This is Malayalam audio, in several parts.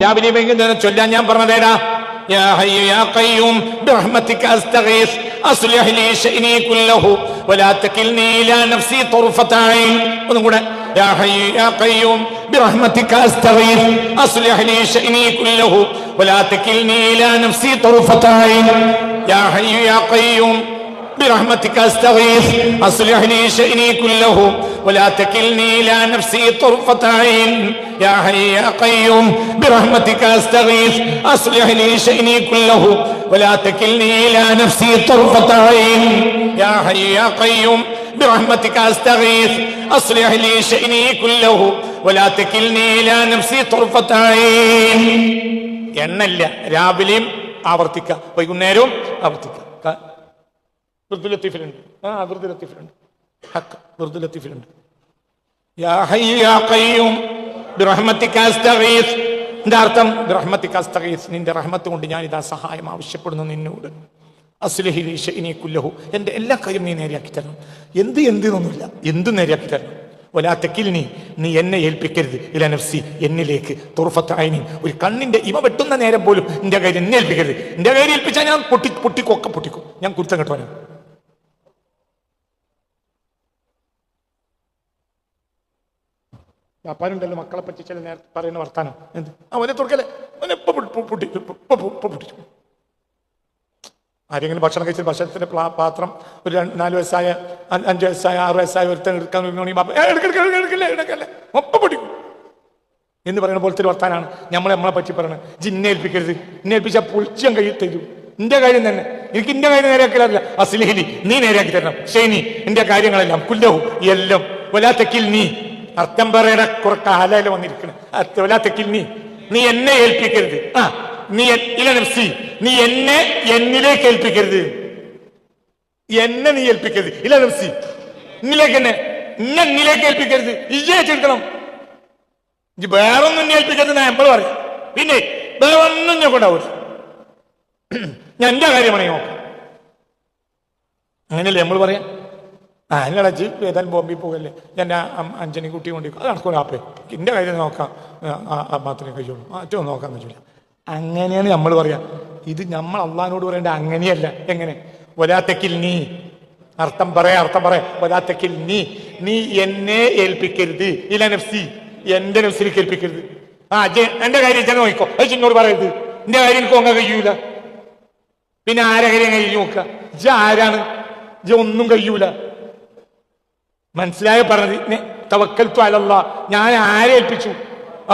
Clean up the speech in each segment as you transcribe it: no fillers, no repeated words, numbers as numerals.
രാവിലെ വൈകുന്നേരം ചൊല്ലാൻ ഞാൻ പറഞ്ഞതേടാ. യാ ഹയ്യു യാ ഖയ്യൂം ബിറഹ്മതിക അസ്തഗീസ് അസ്ലിഹ് ലീ ശഅനി കുല്ലഹു വലാ തകിൽനി ഇലാ നഫ്സി തർഫത ഐൻ. ഒന്നും കൂടെ. യാ ഹയ്യു യാ ഖയ്യൂം ബിറഹ്മതിക അസ്തഗീസ് അസ്ലിഹ് ലീ ശഅനി കുല്ലഹു വലാ തകിൽനി ഇലാ നഫ്സി തർഫത ഐൻ. യാ ഹയ്യു യാ ഖയ്യൂം برحمتك استغيث اصلح لي شأني كله ولا تكلني الى نفسي طرفة عين. يا حي يا قيوم برحمتك استغيث اصلح لي شأني كله ولا تكلني الى نفسي طرفة عين. يا حي يا قيوم برحمتك استغيث اصلح لي شأني كله ولا تكلني الى نفسي طرفة عين. എന്നല്ല രാവിലെയും ആവർത്തിക്കുക, വൈകുന്നേരവും ആവർത്തിക്കുക. ലത്തീഫിലുണ്ട്. യാ ഹയ്യു യാ ഖയ്യൂം ബിറഹ്മതിക അസ്തഗീസ്. എന്താ അർത്ഥം? ബിറഹ്മതിക അസ്തഗീസ്, നിന്റെ റഹ്മത്ത് കൊണ്ട് ഞാൻ ഇതാ സഹായം ആവശ്യപ്പെടുന്നു നിന്നോട്. അസ്ലിഹ് ലീ ശഅനി കുല്ലഹു, എന്റെ എല്ലാ കാര്യം നീ നേരെയാക്കി തരണം. എന്നൊന്നുമില്ല, എന്ത് നേരെയാക്കി തരണം. വലാ തകിൽനി, നീ എന്നെ ഏൽപ്പിക്കരുത് ഇലാ നഫ്സി, എന്നിലേക്ക് തുർഫത ഐനി, ഒരു കണ്ണിന്റെ ഇമ വെട്ടുന്ന നേരം പോലും എന്റെ കാര്യം എന്നെ ഏൽപ്പിക്കരുത്. എന്റെ കാര്യം ഏൽപ്പിച്ചാൽ ഞാൻ പൊട്ടിക്കും, ഞാൻ കുരുത്തം കെട്ടുവാനാണ്. അപ്പാനുണ്ടല്ലോ മക്കളെ പറ്റി ചില നേരത്തെ പറയുന്ന വർത്താനം, എന്ത് അവനെ തുറക്കല്ലേ, അവനെ പൊട്ടിച്ചു. ആരെങ്കിലും ഭക്ഷണം കഴിച്ച ഭക്ഷണത്തിന്റെ പാത്രം ഒരു 4 വയസ്സായ 5 വയസ്സായ 6 വയസ്സായ ഒരുത്തൻ എടുക്കാൻ എടുക്കല്ലേ ഒപ്പം പൊട്ടിക്കും എന്ന് പറയുന്ന പോലത്തെ ഒരു വർത്താനാണ് നമ്മളെ പറ്റി പറയണത്. ജിന്നെ ഏൽപ്പിക്കരുത്, ഇന്നെ ഏൽപ്പിച്ചാൽ പൊളിച്ചാൻ തരും. എന്റെ കാര്യം തന്നെ, എനിക്ക് ഇന്റെ കാര്യം നേരെയാക്കില്ല. അസ്ലിഹി, നീ നേരെയാക്കി തരണം. ശൈനി, എന്റെ കാര്യങ്ങളെല്ലാം കുല്ലഹു, എല്ലാം. വലാ തകിൽനി, അർത്ഥം പറയണ കുറെ കാലയില് വന്നിരിക്കണം. വലാ തകിൽനി, നീ എന്നെ ഏൽപ്പിക്കരുത്. നീ ഇലാ നഫ്സി, നീ എന്നെ എന്നിലേക്ക് ഏൽപ്പിക്കരുത്. എന്നെ നീ ഏൽപ്പിക്കരുത്. ഇലാ നഫ്സി, എന്നിലേക്ക് ഏൽപ്പിക്കരുത്. ഇജ്ജേറ്റെടുക്കണം. വേറൊന്നും എന്നെ ഏൽപ്പിക്കരുത് ഞാൻ എപ്പോഴും പറയും. പിന്നെ വേറെ ഒന്നും ഞാൻ കൊണ്ടാവൂല, ഞാൻ എന്റെ കാര്യമാണ് നോക്കാം. അങ്ങനെയല്ലേ നമ്മൾ പറയാം. എന്നടച്ച് ഏതായാലും ബോംബിൽ പോകല്ലേ, ഞാൻ അഞ്ചനി കുട്ടി കൊണ്ടിരിക്കും, അത് നടക്കൂല. ആപ്പേ എന്റെ കാര്യം നോക്കാം, മാത്രമേ കഴിയുള്ളൂ, മറ്റോ നോക്കാൻ പറ്റില്ല. അങ്ങനെയാണ് നമ്മൾ പറയാ. ഇത് നമ്മൾ അള്ളാഹിനോട് പറയേണ്ട അങ്ങനെയല്ല. എങ്ങനെ? വലാ തകിൽനി, അർത്ഥം പറയാ. വലാ തകിൽനി, നീ എന്നെ ഏൽപ്പിക്കരുത് ഇലാ നഫ്സി, എന്റെ നഫ്സിലേക്ക് ഏൽപ്പിക്കരുത്. എന്റെ കാര്യം ഞാൻ നോക്കിക്കോ, അത് ചിന്നോട് പറയരുത്. എന്റെ കാര്യം എനിക്ക് നോക്കാൻ കഴിയൂല. പിന്നെ ആരെ കാര്യം കഴിഞ്ഞു നോക്കുക? ആരാണ്? ഒന്നും കഴിയൂല. മനസ്സിലായ പറഞ്ഞത്? തവക്കൽതു അലല്ലാഹ്, ഞാൻ ആരെ ഏൽപ്പിച്ചു?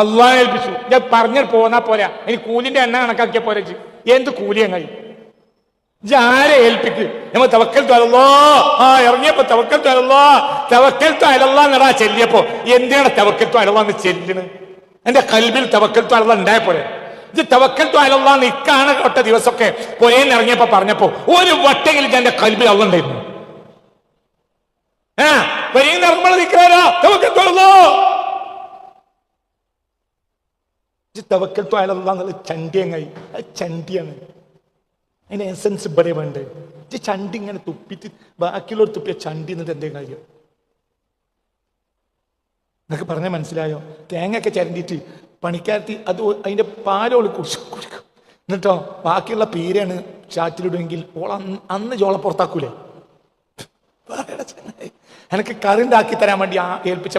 അള്ളാഹെ ഏൽപ്പിച്ചു. ഞാൻ പറഞ്ഞിട്ട് പോന്നാ പോരാ, ഇനി കൂലിന്റെ എണ്ണ കണക്കാക്കിയ പോരാ. എന്ത് കൂലിയും കഴിയും? ആരെ ഏൽപ്പിക്ക്? നമ്മൾ തവക്കൽതു അലല്ലാഹ് ഇറങ്ങിയപ്പോ തവക്കൽതു അലല്ലാഹ് എന്നടാ ചെല്ലിയപ്പോ എന്തിനാണ് തവക്കൽതു അലല്ലാഹ് എന്ന് ചെല്ലുന്നത്? എന്റെ കൽബിൽ തവക്കൽതു അലല്ലാഹ് ഉണ്ടായ പോലെ. ഇത് തവക്കൽതു അലല്ലാഹ് നിക്കാണ് ഒട്ട ദിവസമൊക്കെ പുരയിൽ ഇറങ്ങിയപ്പോ പറഞ്ഞപ്പോ ഒരു വട്ടെങ്കിലും എന്റെ കൽബിൽ അള്ളാഹ് ഉണ്ടായിരുന്നു. തവക്കൽതു അലല്ലാഹ് എന്നുള്ള ചണ്ടിയങ്ങായി. അത് ചണ്ടിയാണ്. അതിന്റെ എസൻസ് ഇവിടെ വേണ്ട. ചണ്ടി ഇങ്ങനെ തുപ്പിട്ട് ബാക്കിയുള്ളവർ തുപ്പിയ ചണ്ടി എന്നിട്ട് എന്തേ കാര്യം? എന്നൊക്കെ പറഞ്ഞാൽ മനസ്സിലായോ? തേങ്ങയൊക്കെ ചരണ്ടിട്ട് പണിക്കാരത്തി അത് അതിന്റെ പാലോള് കുടിക്കും. എന്നിട്ടോ ബാക്കിയുള്ള പീരയാണ് ചാറ്റിലിടുമെങ്കിൽ ഓൾ അന്ന് ജോള പുറത്താക്കൂലേ? എനിക്ക് കറി ഉണ്ടാക്കി തരാൻ വേണ്ടി ഏൽപ്പിച്ച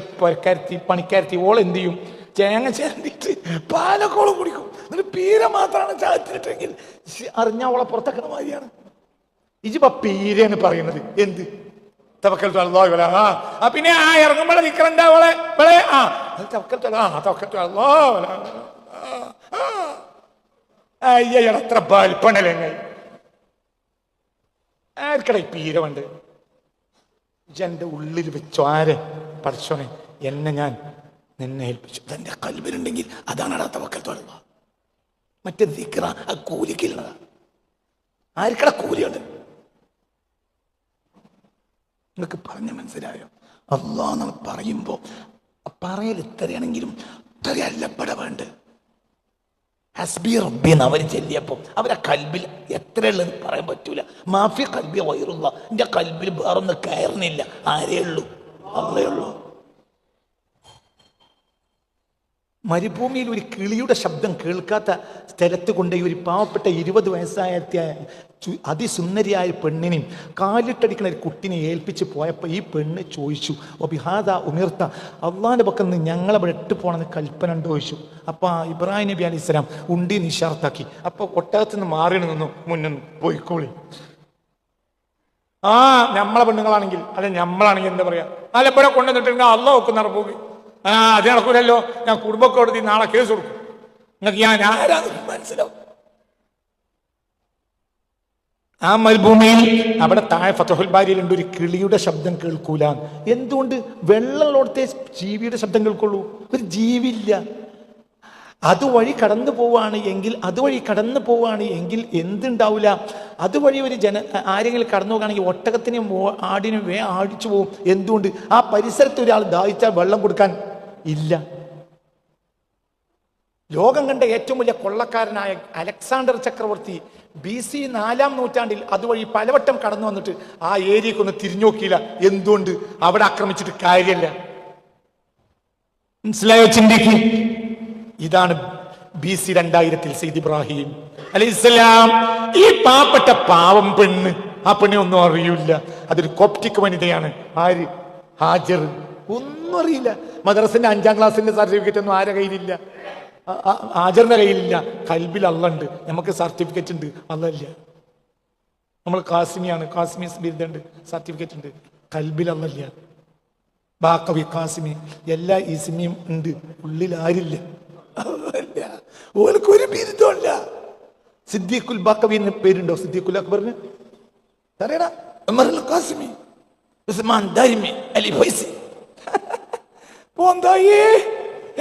പണിക്കാരത്തി ഓൾ എന്ത് ചെയ്യും? തേങ്ങ ചേർന്നിട്ട് പാലക്കോളം കുടിക്കും. എന്നിട്ട് പീര മാത്രമാണ് ചാറ്റിലിട്ടെങ്കിൽ അറിഞ്ഞ ഓളെ പുറത്താക്കുന്ന മാതിരിയാണ്. ഇജിപ്പോ പീരന്ന് പറയുന്നത് എന്ത്? തവക്കൽതു അലല്ലാഹ്. പിന്നെ ഇറങ്ങുമ്പോഴെ നിക്കറണ്ട ഓളെ അത്ര ബാൽപ്പണല്ലേ ആർക്കട പീര വേണ്ട? എന്റെ ഉള്ളിൽ വെച്ചോ. ആരെ? പടച്ചോനെ, എന്നെ ഞാൻ നിന്നെ ഏൽപ്പിച്ചു. അതെന്റെ കൽബിലുണ്ടെങ്കിൽ അതാണ് തവക്കൽതു അലല്ലാഹ്. മറ്റേ ദിക്റ ആ കൂലിക്കുള്ളതാ. ആർക്കട കൂലിയുണ്ട്? നിങ്ങൾക്ക് പറഞ്ഞ മനസ്സിലായോ? അല്ലാഹ് നമ്മൾ പറയുമ്പോ പറയൽ ഇത്രയാണെങ്കിലും ഇത്രയല്ല ഇവിടെ വേണ്ട. ഹസ്ബി റബ്ബി എന്ന് അവർ ചെല്ലിയപ്പോ അവരെ കൽബിൽ എത്ര ഉള്ളത് പറയാൻ പറ്റൂല. മാഫി കൽബി വൈറുള്ള, എന്റെ കൽബിൽ വേറൊന്നും കയറുന്നില്ല. ആരേ ഉള്ളൂ? അള്ളേ ഉള്ളൂ. മരുഭൂമിയിൽ ഒരു കിളിയുടെ ശബ്ദം കേൾക്കാത്ത സ്ഥലത്ത് കൊണ്ട് ഒരു പാവപ്പെട്ട 20 വയസ്സായ അതിസുന്ദരിയായ പെണ്ണിനെയും കാലിട്ടടിക്കുന്ന ഒരു കുട്ടിനെ ഏൽപ്പിച്ച് പോയപ്പോൾ ഈ പെണ്ണ് ചോദിച്ചു, ഓ ബിഹാദ ഉമിർത്ത, അള്ളാഹിൻ്റെ പക്കം നിന്ന് ഞങ്ങളവിടെ ഇട്ട് പോകണമെന്ന് കൽപ്പന ഉണ്ടോ ചോദിച്ചു. അപ്പോൾ ഇബ്രാഹിം നബി അലൈഹി സ്വലാം ഉണ്ടി നിഷാർത്താക്കി. അപ്പോൾ ഒട്ടകത്തിൽ നിന്ന് മാറി നിന്നു, മുന്നിൽ പോയിക്കോളി. നമ്മളെ പെണ്ണുങ്ങളാണെങ്കിൽ അല്ലെ നമ്മളാണെങ്കിൽ എന്താ പറയാ, അല്ല ഇവിടെ കൊണ്ടുവന്നിട്ടുണ്ടെങ്കിൽ അള്ള വെക്കുന്ന പോകി, അത് നടക്കൂലല്ലോ, ഞാൻ കുടുംബക്കോടതി നാളെ കേസ് കൊടുക്കും, നിങ്ങൾക്ക് ഞാൻ ആരാന്ന് മനസ്സിലാവും. ആ മരുഭൂമിയിൽ അവിടെ താഴെ ഫതഹുൽ ബാരിയിലുണ്ട്, ഒരു കിളിയുടെ ശബ്ദം കേൾക്കൂല. എന്തുകൊണ്ട്? വെള്ളമുള്ളോടത്തെ ജീവിയുടെ ശബ്ദം കേൾക്കുള്ളൂ, ഒരു ജീവിയില്ല. അതുവഴി കടന്നു പോവാണ് എങ്കിൽ എന്തുണ്ടാവില്ല? അതുവഴി ഒരു ആരെങ്കിലും കടന്നു പോകുകയാണെങ്കിൽ ഒട്ടകത്തിനും ആടിനും ആടിച്ചു പോകും. എന്തുകൊണ്ട്? ആ പരിസരത്ത് ഒരാൾ ദാഹിച്ചാൽ വെള്ളം കൊടുക്കാൻ ഇല്ല. ലോകം കണ്ട ഏറ്റവും വലിയ കൊള്ളക്കാരനായ അലക്സാണ്ടർ ചക്രവർത്തി BC 4-ാം നൂറ്റാണ്ടിൽ അതുവഴി പലവട്ടം കടന്നു വന്നിട്ട് ആ ഏരിയക്കൊന്ന് തിരിഞ്ഞു നോക്കിയില്ല. എന്തുകൊണ്ട്? അവിടെ ആക്രമിച്ചിട്ട് കാര്യമില്ല. മനസ്സിലായോ? ചിന്തിക്ക്. ഇതാണ് BC 2000 സയ്യിദ് ഇബ്രാഹിം അലൈഹിസ്സലാം. ഈ പാവപ്പെട്ട പാവം പെണ്ണ്, ആ പെണ്ണെ ഒന്നും അറിയില്ല. അതൊരു കോപ്റ്റിക് വനിതയാണ്. ആര്? ഹാജർ. ഒന്നും അറിയില്ല. മദ്രസിന്റെ 5-ാം ക്ലാസ്സിന്റെ സർട്ടിഫിക്കറ്റ് ഒന്നും ആരുടെ കയ്യിലില്ല, ഹാജറിന്റെ കയ്യിലില്ല. കൽബിൽ അള്ളണ്ട്. നമുക്ക് സർട്ടിഫിക്കറ്റ് ഉണ്ട്, അള്ളല്ല. നമ്മൾ കാസിമിയാണ്, കാസിമീസ് ബിരുദുണ്ട്, സർട്ടിഫിക്കറ്റ് ഉണ്ട്. കൽബിൽ അള്ളല്ല. ബാക്കവി കാസിമി എല്ലാ ഇസ്മിയും ഉണ്ട്, ഉള്ളിൽ ആരില്ല. ഓർക്കൊരു ബിരുദമല്ല. സിദ്ദീഖുൽ ബാക്കവി എന്ന പേരുണ്ടോ? സിദ്ദീഖുൽ അക്ബറിന് അറിയടാ. ഉമറുൽ ഖാസിമി, ഉസ്മാൻ ദാരിമി, അലി ഫൈസി.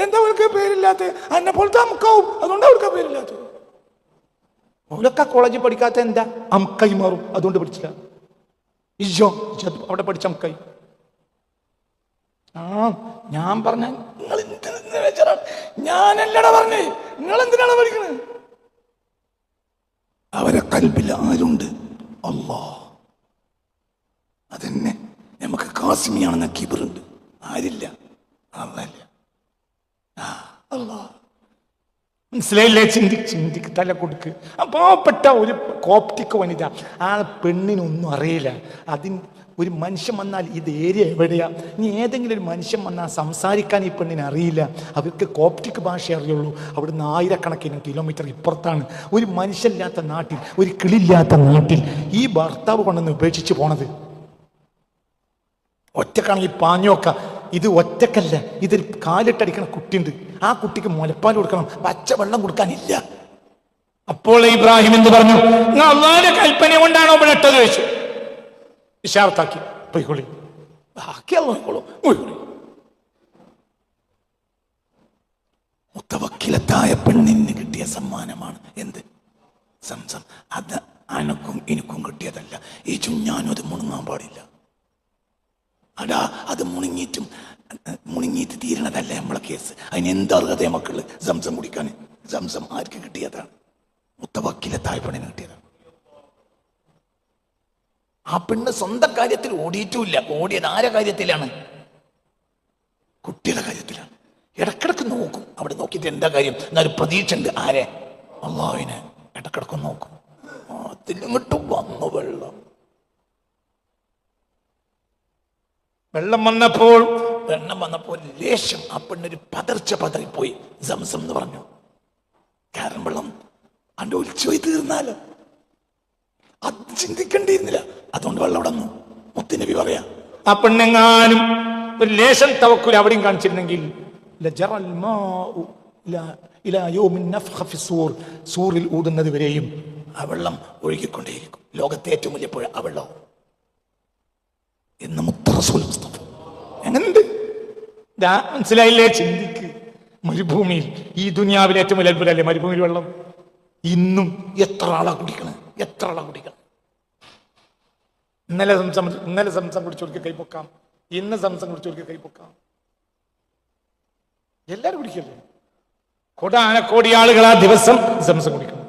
എന്താ അവൾക്ക് പേരില്ലാത്ത? എന്നെ പോലത്തെ അമുക്കാവും, അതുകൊണ്ട് അവൾക്ക് പേരില്ലാത്ത. അവളൊക്കെ കോളേജിൽ പഠിക്കാത്ത എന്താ? അമുക്കായി മാറും, അതുകൊണ്ട് പഠിച്ചില്ല. ഇജോ അവിടെ പഠിച്ച അമുക്കായി. ഞാൻ പറഞ്ഞ നിങ്ങൾ ഞാനല്ലടാ പറഞ്ഞേ, നിങ്ങൾ എന്തിനാണ് പഠിക്കണത്? അവരെ കൽബിൽ ആരുണ്ട്? അല്ലാഹ്. അതന്നെ നമുക്ക് കാസിമിയാണെന്ന കിബറുണ്ട്, ആരില്ല, അല്ലല്ല. മനസ്സിലായില്ലേ? ചിന്തിക്ക്, തല കൊടുക്ക്. പാവപ്പെട്ട ഒരു കോപ്റ്റിക് വനിത, ആ പെണ്ണിനൊന്നും അറിയില്ല. ഒരു മനുഷ്യൻ വന്നാൽ ഇത് ഏരിയ എവിടെയാ, ഇനി ഏതെങ്കിലും ഒരു മനുഷ്യൻ വന്നാൽ സംസാരിക്കാൻ ഈ പെണ്ണിന് അറിയില്ല. അവർക്ക് കോപ്റ്റിക് ഭാഷ അറിയുള്ളൂ. അവിടുന്ന് 1000-കണക്കിന് കിലോമീറ്റർ ഇപ്പുറത്താണ്. ഒരു മനുഷ്യനില്ലാത്ത നാട്ടിൽ, ഒരു കിളില്ലാത്ത നാട്ടിൽ ഈ ഭർത്താവ് കൊണ്ടുവന്ന് ഉപേക്ഷിച്ച് പോണത്. ഒറ്റക്കാണെങ്കിൽ പാഞ്ഞോക്ക. ഇത് ഒറ്റക്കല്ല, ഇതൊരു കാലിട്ടടിക്കണ കുട്ടിയുണ്ട്. ആ കുട്ടിക്ക് മുലപ്പാൽ കൊടുക്കണം, പച്ചവെള്ളം കൊടുക്കാനില്ല. അപ്പോൾ ഇബ്രാഹിം എന്ത് പറഞ്ഞു? അള്ളാന്റെ കൽപ്പന കൊണ്ടാണോ ഇവിടെ ഇട്ടത് ചോദിച്ചു. ഇശാറത്താക്കി, പോയിക്കോളി, മുത്തവക്കിലത്തായ പെണ്ണിന് കിട്ടിയ സമ്മാനമാണ് എന്ത്? സംസം. അത് അനക്കും എനിക്കും കിട്ടിയതല്ല. ഈ ചുഞ്ഞാനും അത് മുണങ്ങാൻ പാടില്ല. അടാ, അത് മുണങ്ങിയിട്ട് തീരണതല്ല നമ്മളെ കേസ്. അതിന് എന്താ അർഹത മക്കള്? സംസം കുടിക്കാൻ. സംസം ആർക്ക് കിട്ടിയതാണ്? മുത്തവക്കിലത്തായ പെണ്ണിന് കിട്ടിയതാണ്. ആ പെണ്ണ് സ്വന്തം കാര്യത്തിൽ ഓടിയിട്ടുമില്ല. ഓടിയത് ആരെ കാര്യത്തിലാണ്? കുട്ടിയുടെ കാര്യത്തിലാണ്. ഇടക്കിടക്ക് നോക്കും. അവിടെ നോക്കിയിട്ട് എന്താ കാര്യം എന്നൊരു പ്രതീക്ഷ ഉണ്ട്. ആരെ? അള്ളാഹുവിനെ ഇടക്കിടക്ക് നോക്കും. അതിലിങ്ങോട്ട് വന്നു വെള്ളം വന്നപ്പോൾ ലേശം ആ പെണ്ണൊരു പതറിപ്പോയി. സംസം എന്ന് പറഞ്ഞു. കാരണം വെള്ളം അന്റെ ഒലിച്ചുപോയി തീർന്നാലോ, അത് ചിന്തിക്കേണ്ടിയിരുന്നില്ല. അതുകൊണ്ട് വെള്ളം അവിടെ നിന്ന് മുത്തുനബി പറയാ, ആ പെണ്ണെങ്ങാനും ഒരു ലേശം തവക്കുൽ അവിടെയും കാണിച്ചിരുന്നെങ്കിൽ സൂറിൽ ഊതുന്നത് വരെയും ആ വെള്ളം ഒഴുകിക്കൊണ്ടേയിരിക്കും. ലോകത്തെ ഏറ്റവും വലിയ പുഴ ആ വെള്ളം എന്ന് എങ്ങനുണ്ട്? മനസ്സിലായില്ലേ? ചിന്തിക്ക്. മരുഭൂമിയിൽ, ഈ ദുനിയാവിലെ ഏറ്റവും വലിയ അത്ഭുതമല്ലേ മരുഭൂമിയിൽ വെള്ളം. ഇന്നും എത്ര ആളാ കുടിക്കണം? ഇന്നലെ സംസം കുടിച്ചവർക്ക് കൈപ്പൊക്കാം, ഇന്ന് സംസം കുടിച്ചവർക്ക് കൈപ്പൊക്കാം. എല്ലാരും കുടിക്കല്ലേ? കോടാനക്കോടി ആളുകൾ ആ ദിവസം സംസം കുടിക്കണം.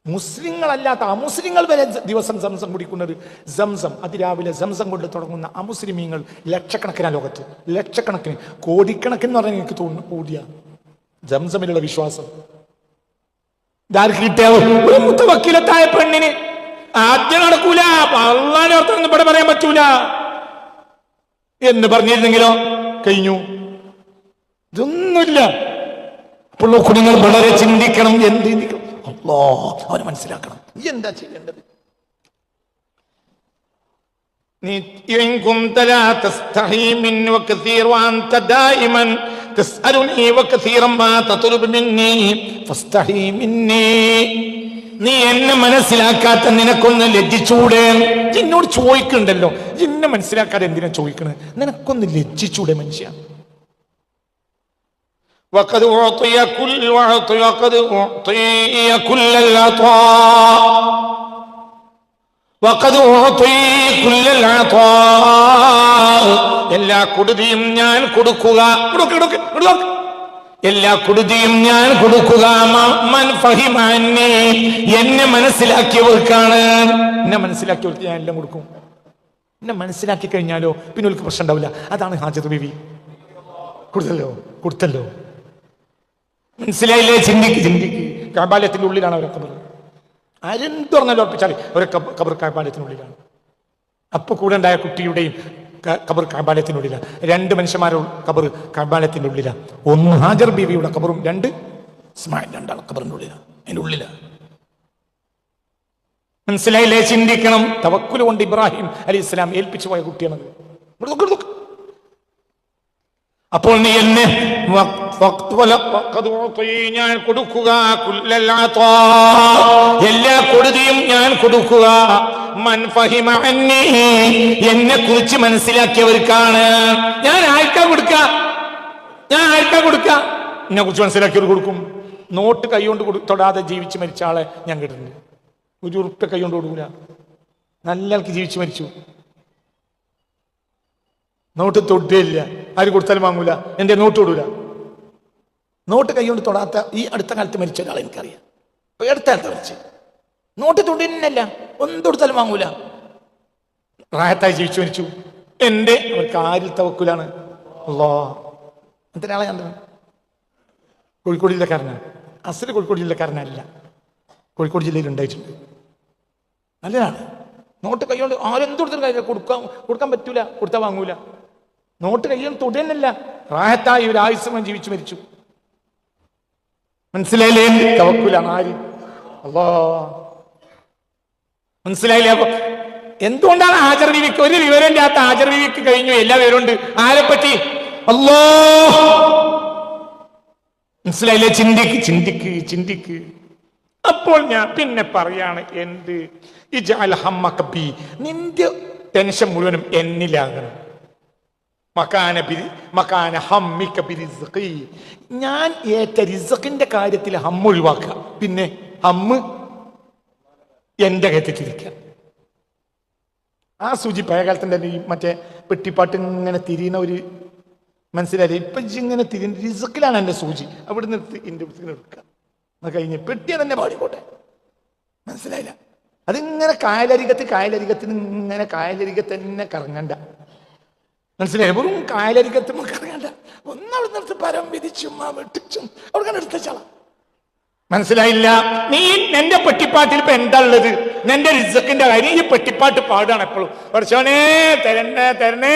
മുസ്ലിങ്ങളല്ലാത്ത അമുസ്ലിങ്ങൾ വരെ ദിവസം സംസം കുടിക്കുന്നത് സംസം. അതിരാവിലെ സംസം കൊണ്ട് തുടങ്ങുന്ന അമുസ്ലിമീങ്ങൾ ലക്ഷക്കണക്കിനാണ് ലോകത്ത്, ലക്ഷക്കണക്കിന്, കോടിക്കണക്കിന് പറഞ്ഞാൽ എനിക്ക് തോന്നുന്നു കൂടിയ സംസമിലുള്ള വിശ്വാസം. ഒരു മുത്തവക്കിലത്തായ പെണ്ണിന് ആദ്യം നടക്കൂല, അള്ളാന്റെ അർത്ഥം ഇവിടെ പറയാൻ പറ്റൂല എന്ന് പറഞ്ഞിരുന്നെങ്കിലോ കഴിഞ്ഞു. ഇതൊന്നുമില്ല. അപ്പോൾ കുഞ്ഞുങ്ങൾ വളരെ ചിന്തിക്കണം, എന്ത് ചിന്തിക്കണം, അല്ലാ അവനെ മനസ്സിലാക്കണം. എന്താ ചെയ്യേണ്ടത്? നീ എന്നെ മനസ്സിലാക്കാത്ത നിനക്കൊന്ന് ലജ്ജിച്ചൂടെ? എന്നോട് ചോദിക്കണ്ടല്ലോ, എന്നെ മനസ്സിലാക്കാതെ എന്തിനാ ചോദിക്കണേ? നിനക്കൊന്ന് ലജ്ജിച്ചൂടെ മനുഷ്യ? وقد أعطي كل العطاء وقد أعطي كل العطاء എല്ലാ കൊടുതിയും ഞാൻ കൊടുക്കുക, എല്ലാ കൊടുതിയും ഞാൻ കൊടുക്കുക. മൻ ഫഹിമനി, എന്നെ മനസ്സിലാക്കിയവർക്കാണ്. എന്നെ മനസ്സിലാക്കിയവർക്ക് ഞാൻ എല്ലാം കൊടുക്കും. എന്നെ മനസ്സിലാക്കി കഴിഞ്ഞാലോ പിന്നെ ഒരു പ്രശ്നം ഉണ്ടാവില്ല. അതാണ് ഹാജർ ബീവി. കൊടുത്തല്ലോ. മനസ്സിലായില്ലേ? ചിന്തിക്ക്. കഅബാലയത്തിന്റെ ഉള്ളിലാണ് അവരെ ഖബർ. ആരെന്ത് പറഞ്ഞാലും ഉറപ്പിച്ചാൽ അവരെ ഖബർ കഅബാലയത്തിനുള്ളിലാണ്. അപ്പൊ കൂടെ ഉണ്ടായ കുട്ടിയുടെയും ഖബർ കഅബാലയത്തിനുള്ളിലാണ്. 2 മനുഷ്യന്മാരുടെ ഖബർ കഅബാലയത്തിന്റെ ഉള്ളിലാണ്. ഒന്ന് ഹാജർ ബീവിയുടെ ഖബറും 2 ഇസ്മായിൽ, 2 ഖബറിന്റെ ഉള്ളിലാണ്, അതിന്റെ ഉള്ളിലാണ്. മനസ്സിലായില്ലേ? ചിന്തിക്കണം. തവക്കുൽ കൊണ്ട് ഇബ്രാഹിം അലൈഹിസ്സലാം ഏൽപ്പിച്ചു പോയ കുട്ടിയാണത്. അപ്പോൾ നീ എന്നെ ഞാൻ കൊടുക്കുക, എല്ലാ കൊടുതിയും ഞാൻ കൊടുക്കുക. മൻ ഫഹിമ അന്നി, എന്നെ കുറിച്ച് മനസ്സിലാക്കിയവർക്കാണ്. ഞാൻ ആർക്കാ കൊടുക്ക? എന്നെ കുറിച്ച് മനസ്സിലാക്കിയവർ കൊടുക്കും. നോട്ട് കൈകൊണ്ട് തൊടാതെ ജീവിച്ച് മരിച്ച ആളെ ഞാൻ കേട്ടിട്ടുണ്ട്. 1 ഉറുപ്പ്യ കൈകൊണ്ട് കൊടുക്കൂല. നല്ല ആൾക്ക് ജീവിച്ച് മരിച്ചു, നോട്ട് തൊട്ടില്ല. ആര് കൊടുത്താലും വാങ്ങൂല. എന്റെ നോട്ട് തൊടൂല. നോട്ട് കൈകൊണ്ട് തൊടാത്ത ഈ അടുത്ത കാലത്ത് മരിച്ച ഒരാളെ എനിക്കറിയാം. അടുത്ത കാലത്ത് മരിച്ചു, നോട്ട് തൊടുന്നല്ല, ഒന്നും തൊടുത്താലും വാങ്ങൂല. റാഹത്തായി ജീവിച്ചു മരിച്ചു. അവർക്ക് ആരിൽ തവക്കുലാണ്? അല്ലാഹ്. അങ്ങനത്തെ ആളെ കണ്ടത് കോഴിക്കോട് ജില്ലക്കാരനാണ്. അസൽ കോഴിക്കോട് ജില്ലക്കാരനല്ല, കോഴിക്കോട് ജില്ലയിൽ ഉണ്ടായിട്ടുണ്ട്. നല്ലതാണ്. നോട്ട് കൈകൊണ്ട് ആരെന്ത് കൊടുത്തിട്ട് കാര്യം കൊടുക്കാൻ പറ്റൂല, കൊടുത്താൽ വാങ്ങൂല. നോട്ട് കൈകൊണ്ട് തൊടുന്നല്ല, റാഹത്തായി ഒരു ആയുസ്സമം ജീവിച്ചു മരിച്ചു. മനസ്സിലായില്ലേ? തവക്കുലാണ്. ആര്? അല്ലാഹ്. മനസ്സിലായില്ലേ? അപ്പൊ എന്തുകൊണ്ടാണ് ഹാജർ ബീവിക്ക് ഒരു വിവരമില്ലാത്ത ഹാജർ ബീവിക്ക് കഴിഞ്ഞു എല്ലാ വിവരമുണ്ട്? ആരെപ്പറ്റി? അല്ലാഹ്. മനസ്സിലായില്ലേ? ചിന്തിക്ക്. അപ്പോൾ ഞാൻ പിന്നെ പറയാണ്, എന്ത്? ഇജ്അൽ ഹമ്മക ബി, നിന്റെ ടെൻഷൻ മുഴുവനും എന്നിലാകണം. മകാന ഹമ്മിക ബിറിസ്ഖി, ഞാൻ ഏറ്റ റിസ്ഖിന്റെ കാര്യത്തിൽ ഹമ്മ് ഒഴിവാക്കുക. പിന്നെ ഹമ്മ് എന്റെ കയറ്റിരിക്കുക. ആ സൂചി പഴയകാലത്തിന്റെ മറ്റേ പെട്ടിപ്പാട്ട് ഇങ്ങനെ തിരിയുന്ന ഒരു, മനസ്സിലായില്ലേ? ഇപ്പൊ ഇങ്ങനെ തിരിയുന്ന റിസ്ഖിലാണ് എന്റെ സൂചി. അവിടെ നിർത്തി എന്റെ എടുക്കുക. കഴിഞ്ഞ് പെട്ടിയെ തന്നെ പാടിക്കോട്ടെ. മനസ്സിലായില്ല? അതിങ്ങനെ കായലരികത്തിന് ഇങ്ങനെ കായലരികത്ത് തന്നെ കറങ്ങണ്ട. മനസ്സിലായി? വെറും കായലരികത്ത് കറങ്ങണ്ട. ഒന്നവിടെ നിർത്തി പരം വിധിച്ചും വെട്ടിച്ചും അവിടെ എടുത്തച്ചാളാം. മനസ്സിലായില്ല? നീ എന്റെ പെട്ടിപ്പാട്ടിൽ ഇപ്പൊ എന്താ ഉള്ളത്? നിന്റെ റിസ്ഖിന്റെ കാര്യം ഈ പെട്ടിപ്പാട്ട് പാടാണ് എപ്പോഴും. പഠിച്ചോനെ തരണേ.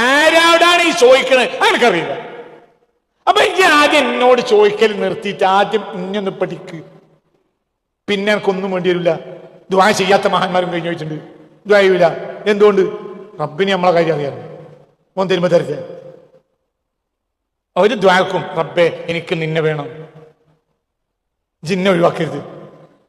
ആരോടാണ് ഈ ചോദിക്കണത്? എനിക്കറിയില്ല. അപ്പൊ എനിക്ക് ആദ്യം എന്നോട് ചോദിക്കൽ നിർത്തിയിട്ട് ആദ്യം ഇങ്ങൊന്ന് പഠിക്ക്. പിന്നെ എനിക്കൊന്നും വേണ്ടി വരില്ല. ദുആ ചെയ്യാത്ത മഹാന്മാരും കഴിഞ്ഞു ചോദിച്ചിട്ടുണ്ട്. ദുആ ചെയ്യൂല. എന്തുകൊണ്ട്? റബ്ബിന് നമ്മളെ കാര്യം അറിയാം. ഓൻ തരുമ്പോ തരട്ടെ. ഒരു ദ്വാക്കും, റബ്ബേ എനിക്ക് നിന്നെ വേണം, ജിന്നെ ഒഴിവാക്കരുത്.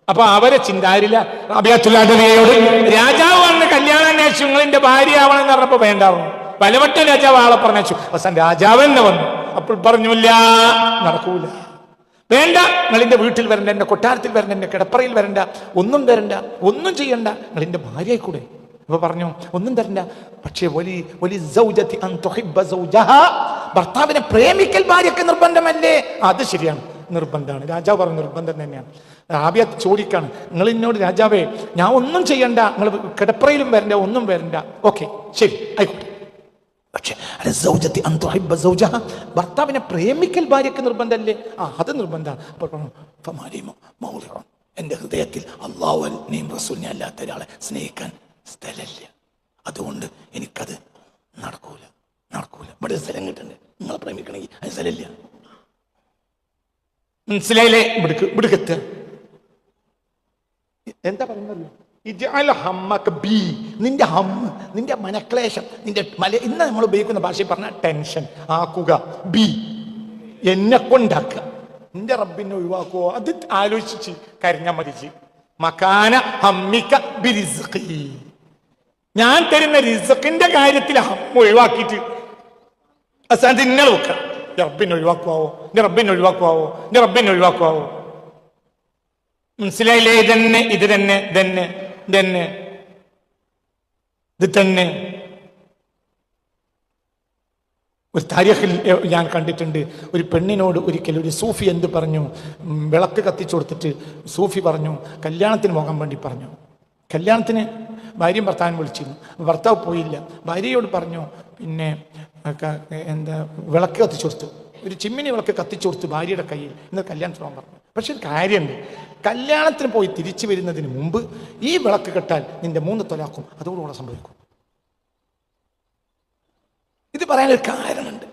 അപ്പൊ അവരെ ചിന്താരില്ല. റബിയത്തുല്ലാഹയോട് രാജാവ് വന്ന് കല്യാണം അന്വേഷിച്ചു, നിങ്ങളിന്റെ ഭാര്യ ആവണം എന്ന് പറഞ്ഞപ്പോ വേണ്ടാവും. പലവട്ടം രാജാവ് ആളെ പറഞ്ഞു. അവസാനം രാജാവ് തന്നെ വന്നു. അപ്പോൾ പറഞ്ഞില്ല, നടക്കൂല, വേണ്ട, നിങ്ങളിന്റെ വീട്ടിൽ വരണ്ട, എന്റെ കൊട്ടാരത്തിൽ വരണ്ട, എന്റെ കിടപ്പറയിൽ വരണ്ട, ഒന്നും തരണ്ട, ഒന്നും ചെയ്യണ്ട, നിങ്ങളിന്റെ ഭാര്യയായി കൂടെ. അപ്പൊ പറഞ്ഞു, ഒന്നും തരണ്ട, പക്ഷേ ഭർത്താവിനെ പ്രേമിക്കൽ ഭാര്യക്ക് നിർബന്ധമല്ലേ? അത് ശരിയാണ്, നിർബന്ധമാണ്. രാജാവ് പറഞ്ഞു നിർബന്ധം തന്നെയാണ്. റാബിയ ചോദിക്കാണ്, നിങ്ങൾ എന്നോട് രാജാവേ ഞാൻ ഒന്നും ചെയ്യണ്ട, നിങ്ങൾ കിടപ്പറയിലും വരണ്ട, ഒന്നും വരണ്ട. ഓക്കെ, ശരി, ആയിക്കോട്ടെ. പക്ഷെ ഭർത്താവിനെ പ്രേമിക്കൽ ഭാര്യയ്ക്ക് നിർബന്ധമല്ലേ? അത് നിർബന്ധമാണ്. അപ്പോൾ എൻ്റെ ഹൃദയത്തിൽ അല്ലാഹുവിനെയും റസൂലിനെ അല്ലാത്ത ഒരാളെ സ്നേഹിക്കാൻ സ്ഥലമില്ല, അതുകൊണ്ട് എനിക്കത് നടക്കൂല. ഇവിടെ സ്ഥലം കിട്ടണ്ടേ? നിങ്ങളെ പ്രേമിക്കണമെങ്കിൽ അത് സ്ഥലമില്ല. മനസ്സിലായില്ലേ? ഇവിടുക്കെത്തുക എന്താ പറയുന്നത്? നിന്റെ ഹമ്മ്, നിന്റെ മനക്ലേശം, നിന്റെ ഇന്ന് നമ്മൾ ഉപയോഗിക്കുന്ന ഭാഷയിൽ പറഞ്ഞ ടെൻഷൻ ആക്കുക. ബി എന്നെ കൊണ്ടാക്കുക. നിന്റെ റബ്ബിനെ ഒഴിവാക്കുവോ? അത് ആലോചിച്ച് കരഞ്ഞ മതിച്ച്. മകാന ഹമ്മിക ബിരിസ്ഖി, ഞാൻ തരുന്ന റിസ്ഖിന്റെ കാര്യത്തിൽ ഹമ്മ ഒഴിവാക്കിയിട്ട് അവസാനത്ത് ഇന്നലെ വെക്കാം. റബ്ബിനെ ഒഴിവാക്കുവോ? റബ്ബിനെ ഒഴിവാക്കുവോ? റബ്ബിനെ ഒഴിവാക്കുവോ? മനസ്സിലായില്ലേ? ഇത് തന്നെ ഒരു താരീഖിൽ ഞാൻ കണ്ടിട്ടുണ്ട്. ഒരു പെണ്ണിനോട് ഒരിക്കൽ ഒരു സൂഫി എന്ത് പറഞ്ഞു? വിളക്ക് കത്തിച്ചു കൊടുത്തിട്ട് സൂഫി പറഞ്ഞു, കല്യാണത്തിന് പോകാൻ വേണ്ടി പറഞ്ഞു. കല്യാണത്തിന് ഭാര്യയും ഭർത്താവിനും വിളിച്ചിരുന്നു. ഭർത്താവ് പോയില്ല. ഭാര്യയോട് പറഞ്ഞു, പിന്നെ എന്താ വിളക്ക് കത്തിച്ചു കൊടുത്തു, ഒരു ചിമ്മിനി വിളക്ക് കത്തിച്ചു കൊടുത്തു ഭാര്യയുടെ കയ്യിൽ. ഇന്ന് കല്യാണത്തിന് പോകാൻ പറഞ്ഞു. പക്ഷെ ഒരു കാര്യമുണ്ട്, കല്യാണത്തിന് പോയി തിരിച്ചു വരുന്നതിന് മുമ്പ് ഈ വിളക്ക് കെട്ടാൽ നിന്റെ 3 ത്വലാഖും അതോടുകൂടെ സംഭവിക്കും. ഇത് പറയാനൊരു കാരണമുണ്ട്.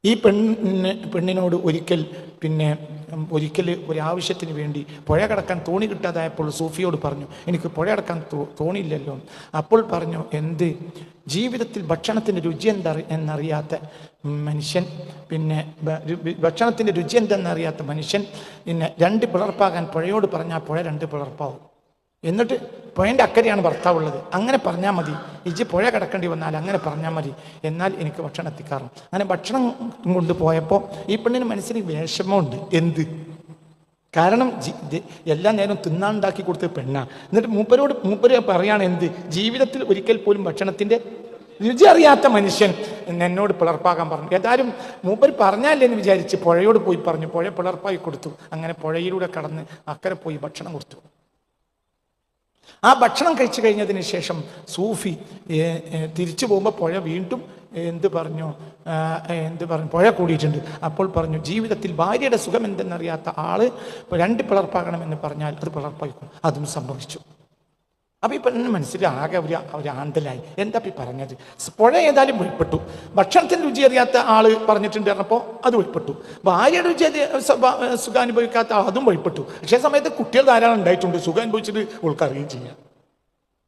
ഈ പെണ്ണിനോട് ഒരിക്കൽ ഒരാവശ്യത്തിന് വേണ്ടി പുഴ കടക്കാൻ തോണി കിട്ടാതായപ്പോൾ സൂഫിയോട് പറഞ്ഞു, എനിക്ക് പുഴ കടക്കാൻ തോണിയില്ലല്ലോ. അപ്പോൾ പറഞ്ഞു, എന്ത് ജീവിതത്തിൽ ഭക്ഷണത്തിൻ്റെ രുചി എന്നറിയാത്ത മനുഷ്യൻ, ഭക്ഷണത്തിൻ്റെ രുചി എന്തെന്നറിയാത്ത മനുഷ്യൻ 2 പിളർപ്പാകാൻ പുഴയോട് പറഞ്ഞാൽ പുഴ 2 പിളർപ്പാവും. എന്നിട്ട് പുഴൻ്റെ അക്കരെയാണ് ഭർത്താവുള്ളത്, അങ്ങനെ പറഞ്ഞാൽ മതി. ഇജ്ജ് പുഴ കിടക്കേണ്ടി വന്നാൽ അങ്ങനെ പറഞ്ഞാൽ മതി, എന്നാൽ എനിക്ക് ഭക്ഷണം എത്തിക്കാറും. അങ്ങനെ ഭക്ഷണം കൊണ്ടുപോയപ്പോൾ ഈ പെണ്ണിന് മനസ്സിന് വിഷമമുണ്ട്. എന്ത് കാരണം? എല്ലാ നേരവും തിന്നാണ്ടാക്കി കൊടുത്ത പെണ്ണാ. എന്നിട്ട് മൂപ്പര് പറയാണ്, എന്ത് ജീവിതത്തിൽ ഒരിക്കൽ പോലും ഭക്ഷണത്തിൻ്റെ രുചി അറിയാത്ത മനുഷ്യൻ എന്നോട് പിളർപ്പാകാൻ പറഞ്ഞു. ഏതായാലും മൂപ്പര് പറഞ്ഞല്ലേ എന്ന് വിചാരിച്ച് പുഴയോട് പോയി പറഞ്ഞു. പുഴ പിളർപ്പായി കൊടുത്തു. അങ്ങനെ പുഴയിലൂടെ കടന്ന് അക്കരെ പോയി ഭക്ഷണം കൊടുത്തു. ആ ഭക്ഷണം കഴിച്ചു കഴിഞ്ഞതിന് ശേഷം സൂഫി തിരിച്ചു പോകുമ്പോൾ പുഴ വീണ്ടും എന്ത് പറഞ്ഞു? പുഴ കൂടിയിട്ടുണ്ട്. അപ്പോൾ പറഞ്ഞു, ജീവിതത്തിൽ ഭാര്യയുടെ സുഖം എന്തെന്നറിയാത്ത ആള് 2 പിളർപ്പാകണമെന്ന് പറഞ്ഞാൽ അത് പിളർപ്പായിക്കും. അതും സംഭവിച്ചു. അപ്പം ഈ പെണ്ണിന് മനസ്സിലാകെ ഒരു ആന്തലായി. എന്താ ഈ പറഞ്ഞത്? പുഴ ഏതായാലും വെളിപ്പെട്ടു, ഭക്ഷണത്തിന് രുചി അറിയാത്ത ആള് പറഞ്ഞിട്ടുണ്ട് പറഞ്ഞപ്പോൾ അത് വെളിപ്പെട്ടു, ഭാര്യയുടെ രുചി സുഖം അനുഭവിക്കാത്ത അതും വെളിപ്പെട്ടു. പക്ഷേ സമയത്ത് കുട്ടികൾ ധാരാളം ഉണ്ടായിട്ടുണ്ട്, സുഖം അനുഭവിച്ചിട്ട് ഉൾക്കറിയുകയും ചെയ്യാം.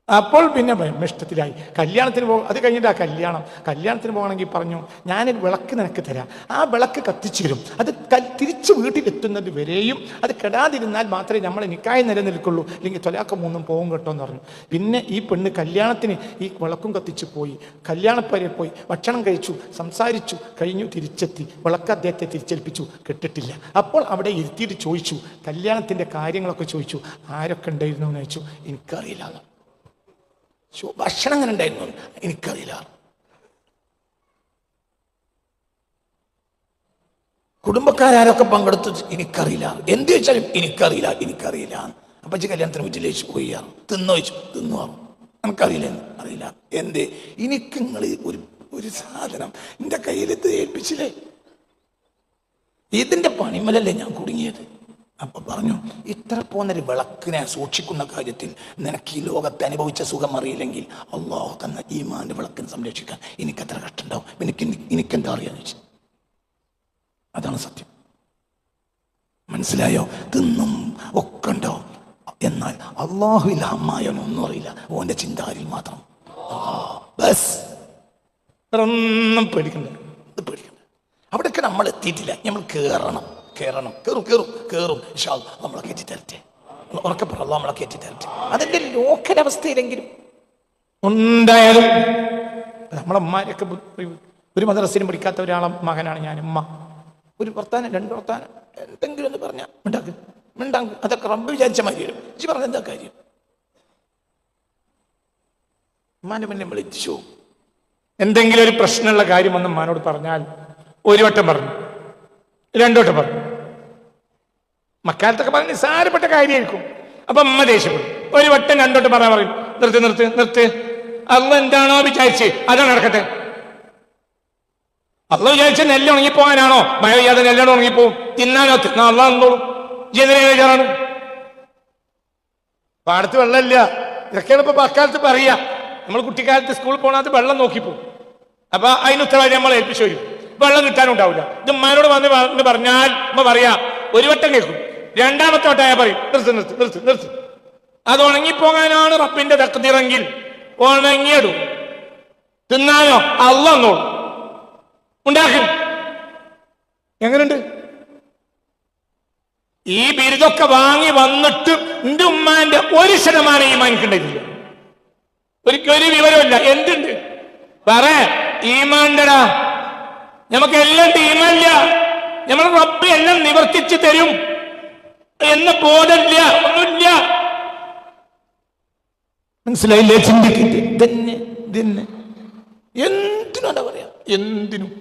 അപ്പോൾ പിന്നെ ഇഷ്ടത്തിലായി. കല്യാണത്തിന് അത് കഴിഞ്ഞിട്ട് കല്യാണത്തിന് പോകണമെങ്കിൽ പറഞ്ഞു, ഞാനൊരു വിളക്ക് നിനക്ക് തരാം, ആ വിളക്ക് കത്തിച്ചു തരും, അത് തിരിച്ച് വീട്ടിലെത്തുന്നത് വരെയും അത് കെടാതിരുന്നാൽ മാത്രമേ നമ്മളെ നിക്കായ് നിലനിൽക്കുള്ളൂ, അല്ലെങ്കിൽ ത്വലാഖ് 3 പോകും കേട്ടോ എന്ന് പറഞ്ഞു. പിന്നെ ഈ പെണ്ണ് കല്യാണത്തിന് ഈ വിളക്കും കത്തിച്ചു പോയി, കല്യാണപ്പരെ പോയി ഭക്ഷണം കഴിച്ചു, സംസാരിച്ചു, കഴിഞ്ഞു, തിരിച്ചെത്തി. വിളക്ക് അദ്ദേഹത്തെ തിരിച്ചേൽപ്പിച്ചു, കെട്ടിട്ടില്ല. അപ്പോൾ അവിടെ ഇരുത്തിയിട്ട് ചോദിച്ചു, കല്യാണത്തിൻ്റെ കാര്യങ്ങളൊക്കെ ചോദിച്ചു, ആരൊക്കെ ഉണ്ടായിരുന്നു എന്ന് ചോദിച്ചു. എനിക്കറിയില്ല. ഭക്ഷണം അങ്ങനെ ഉണ്ടായിരുന്നു, എനിക്കറിയില്ല. കുടുംബക്കാരൊക്കെ പങ്കെടുത്തു, എനിക്കറിയില്ല. എന്ത് ചോദിച്ചാലും എനിക്കറിയില്ല. അപ്പൊ കല്യാണത്തിന് വീട്ടിലേക്ക് പോയി തിന്നോച്ചു, തിന്നുവാറും അറിയില്ല. എന്തേ? എനിക്ക് നിങ്ങൾ ഒരു സാധനം എൻ്റെ കയ്യിലെത്ത് ഏൽപ്പിച്ചില്ലേ, ഇതിന്റെ പണിമലല്ലേ ഞാൻ കുടുങ്ങിയത്. അപ്പൊ പറഞ്ഞു, ഇത്ര പോന്നൊരു വിളക്കിനെ സൂക്ഷിക്കുന്ന കാര്യത്തിൽ നിനക്ക് ഈ ലോകത്തെ അനുഭവിച്ച സുഖം അറിയില്ലെങ്കിൽ അള്ളാഹു തന്ന ഈമാന്റെ വിളക്കിനെ സംരക്ഷിക്കാൻ എനിക്കെത്ര കഷ്ടമുണ്ടാവും, എനിക്കെന്താ അറിയാന്ന് വെച്ചു. അതാണ് സത്യം. മനസ്സിലായോ? തിന്നും ഒക്കെ ഉണ്ടാവും, എന്നാൽ അള്ളാഹുവിൽ അമ്മായൊന്നും അറിയില്ല, ഓന്റെ ചിന്താരിൽ മാത്രം. ബസ് ഒന്നും പേടിക്കണ്ട. അവിടെയൊക്കെ നമ്മൾ എത്തിയിട്ടില്ല. നമ്മൾ കേറും നമ്മളെ കയറ്റി തരട്ടെ, ഉറക്കെ പറ, നമ്മളെ കയറ്റി തരട്ടെ. അതിന്റെ ലോക്കലവസ്ഥയിലെങ്കിലും ഉണ്ടായാലും നമ്മളെ ഉമ്മാരൊക്കെ ഒരു മദ്രസയിലും പഠിക്കാത്ത ഒരാളെ മകനാണ് ഞാൻ. ഉമ്മ ഒരു വർത്താനം 2 വർത്താനം എന്തെങ്കിലും ഒന്ന് പറഞ്ഞാൽ മിണ്ടാക്ക്, അതൊക്കെ റബ്ബ് വിചാരിച്ച മാതിരി വരും. ഇജ്ജ് പറഞ്ഞ എന്താ കാര്യം? ഉമ്മാന്റെ മുന്നിൽ നമ്മൾ എത്തിച്ചു. എന്തെങ്കിലും ഒരു പ്രശ്നമുള്ള കാര്യം ഒന്ന് ഉമ്മാനോട് പറഞ്ഞാൽ 1 വട്ടം പറഞ്ഞു, 2 വട്ടം പറഞ്ഞു, മക്കാലത്തൊക്കെ പറഞ്ഞ നിസ്സാരപ്പെട്ട കാര്യമായിരിക്കും. അപ്പൊ അമ്മ ദേഷ്യപ്പെടും. ഒരു വട്ടം രണ്ടോട്ട് പറയാൻ പറയും, നിർത്ത് നിർത്ത് നിർത്ത്, അള്ളാഹ് എന്താണോ വിചാരിച്ച് അതാണ് നടക്കട്ടെ. അള്ളാഹ് വിചാരിച്ച നെല്ല് ഉണങ്ങിപ്പോകാനാണോ? മഴ പെയ്യാതെ നെല്ലാണ് ഉണങ്ങിപ്പോവും. തിന്നാനോ? തിന്നാ അള്ളാഹ് എന്തോളും. ഇതിനെ ബേജാറാണ്. പാടത്ത് വെള്ളമില്ല, ഇതൊക്കെയാണ് ഇപ്പൊ മക്കാലത്ത് പറയാ. നമ്മൾ കുട്ടിക്കാലത്ത് സ്കൂളിൽ പോണത് വെള്ളം നോക്കിപ്പോവും. അപ്പൊ അതിന് ഉത്തരവാദിത്തം നമ്മൾ ഏൽപ്പിച്ചു വരും. വെള്ളം കിട്ടാനുണ്ടാവില്ല. ഇത് ഉമ്മാനോട് വന്ന് പറഞ്ഞാൽ ഉമ്മ പറയാ, ഒരു വട്ടം കേൾക്കും, രണ്ടാമത്തെ വട്ടം ഞാൻ പറയും നിർത്ത് നിർത്ത് നിർത്ത് നിർത്ത്. അത് ഉണങ്ങിപ്പോകാനാണ് റബ്ബിന്റെ തഖ്ദീറെങ്കിൽ ഉണങ്ങിയിടും. തിന്നാനോ അള്ളാഹ് എന്നോളും ഉണ്ടാക്കും. എങ്ങനെയുണ്ട്? ഈ ബിരുദൊക്കെ വാങ്ങി വന്നിട്ട് എന്റെ ഉമ്മാന്റെ 1% ഈമാനിക്കുണ്ടായിട്ടില്ല. ഒരിക്കലും വിവരമില്ല. എന്തുണ്ട് പറ? ഈമാൻഡടാ, നമുക്ക് എല്ലാം ഈമാനില്ല. നമ്മൾ റബ്ബ് എല്ലാം നിവർത്തിച്ചു തരും എന്ന ബോധമില്ല, ഒന്നുമില്ല. മനസ്സിലായില്ലേ? ചിന്തിക്കില്ല. എന്തിനാ പറയാ? എന്തിനും